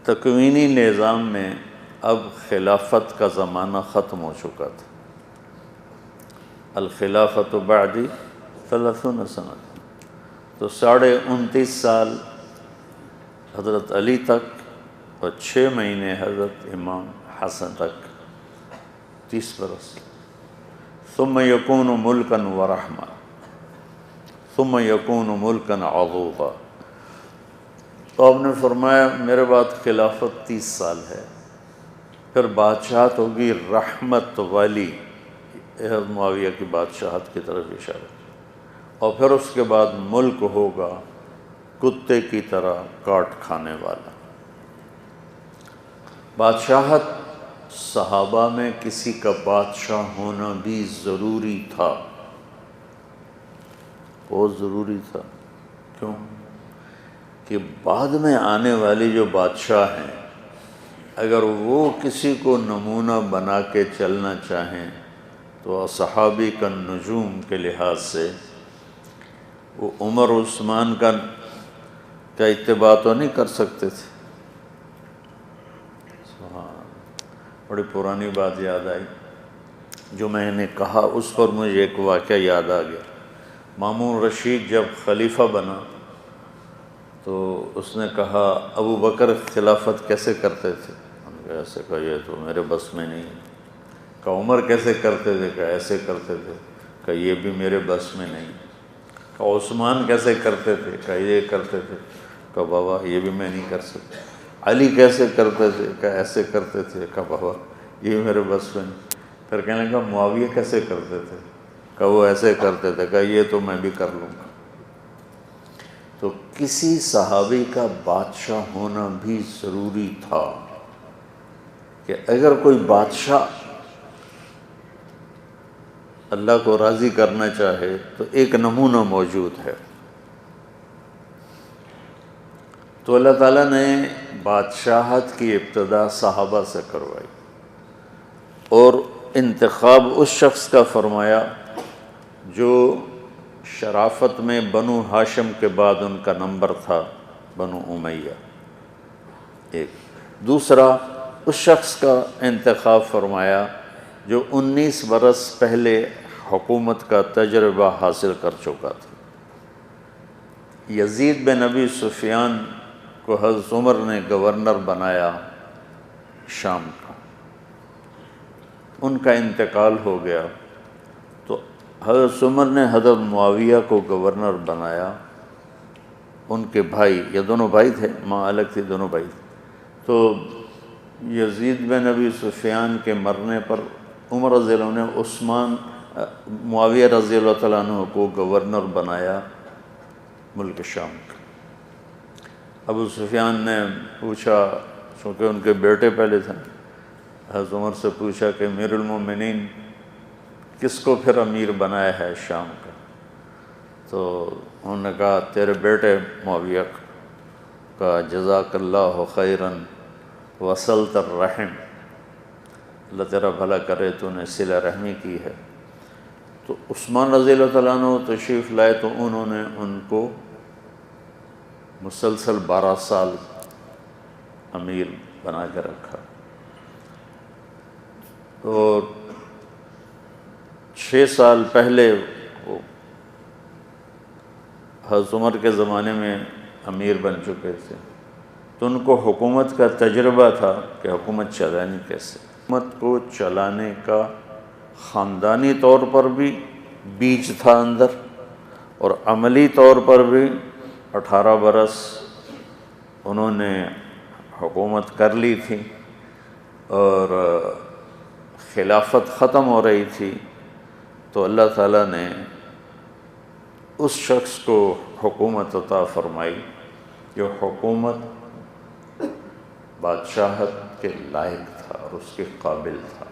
تکوینی نظام میں اب خلافت کا زمانہ ختم ہو چکا تھا. الخلافت بعدی 30 سنہ، تو 29.5 سال حضرت علی تک اور 6 مہینے حضرت امام حسن تک، 30 برس. ثم یکون ملکا ورحمہ، ثم یکون ملکا عضوضا. تو آپ نے فرمایا میرے بعد خلافت 30 سال ہے، پھر بادشاہت ہوگی رحمت والی، حضرت معاویہ کی بادشاہت کی طرف اشارہ، اور پھر اس کے بعد ملک ہوگا کتے کی طرح کاٹ کھانے والا. بادشاہت صحابہ میں کسی کا بادشاہ ہونا بھی ضروری تھا، بہت ضروری تھا. کیوں؟ کہ بعد میں آنے والے جو بادشاہ ہیں اگر وہ کسی کو نمونہ بنا کے چلنا چاہیں تو صحابی کا نجوم کے لحاظ سے وہ عمر عثمان کا اتباع تو نہیں کر سکتے تھے. بڑی پرانی بات یاد آئی جو میں نے کہا، اس پر مجھے ایک واقعہ یاد آ گیا. مامون رشید جب خلیفہ بنا تو اس نے کہا ابو بکر خلافت کیسے کرتے تھے؟ ایسے کہا یہ تو میرے بس میں نہیں. کہا عمر کیسے کرتے تھے؟ کہا ایسے کرتے تھے. کہا یہ بھی میرے بس میں نہیں. کہا عثمان کیسے کرتے تھے؟ کہا یہ کرتے تھے. کہا بابا یہ بھی میں نہیں کر سکتا. علی کیسے کرتے تھے؟ کہا ایسے کرتے تھے. کہا بابا یہ بھی میرے بس میں نہیں. پھر کہنے لگا معاویہ کیسے کرتے تھے؟ کہا وہ ایسے کرتے تھے. کہا یہ تو میں بھی کر لوں گا. تو کسی صحابی کا بادشاہ ہونا بھی ضروری تھا کہ اگر کوئی بادشاہ اللہ کو راضی کرنا چاہے تو ایک نمونہ موجود ہے. تو اللہ تعالیٰ نے بادشاہت کی ابتدا صحابہ سے کروائی اور انتخاب اس شخص کا فرمایا جو شرافت میں بنو ہاشم کے بعد ان کا نمبر تھا، بنو امیہ. ایک دوسرا اس شخص کا انتخاب فرمایا جو 19 برس پہلے حکومت کا تجربہ حاصل کر چکا تھا. یزید بن ابی سفیان کو حضرت عمر نے گورنر بنایا شام کا. ان کا انتقال ہو گیا تو حضرت عمر نے حضرت معاویہ کو گورنر بنایا. ان کے بھائی، یہ دونوں بھائی تھے، ماں الگ تھی، دونوں بھائی تھے. تو یزید بن ابی سفیان کے مرنے پر عمر رضی اللہ عنہ نے معاویہ رضی اللہ تعالیٰ عنہ کو گورنر بنایا ملک شام کا. ابو سفیان نے پوچھا، چونکہ ان کے بیٹے پہلے تھے، حضرت عمر سے پوچھا کہ امیر المومنین کس کو پھر امیر بنایا ہے شام کا؟ تو انہوں نے کہا تیرے بیٹے معاویہ کا. جزاک اللہ خیراً وصلت الرحم، اللہ تیرا بھلا کرے، تو نے صلہ رحمی کی ہے. تو عثمان رضی اللہ تعالیٰ عنہ تشریف لائے تو انہوں نے ان کو مسلسل 12 سال امیر بنا کے رکھا. اور 6 سال پہلے وہ حضرت عمر کے زمانے میں امیر بن چکے تھے تو ان کو حکومت کا تجربہ تھا کہ حکومت چلانی کیسے. حکومت کو چلانے کا خاندانی طور پر بھی بیج تھا اندر، اور عملی طور پر بھی 18 برس انہوں نے حکومت کر لی تھی اور خلافت ختم ہو رہی تھی. تو اللہ تعالیٰ نے اس شخص کو حکومت عطا فرمائی جو حکومت بادشاہت کے لائق تھا اور اس کے قابل تھا.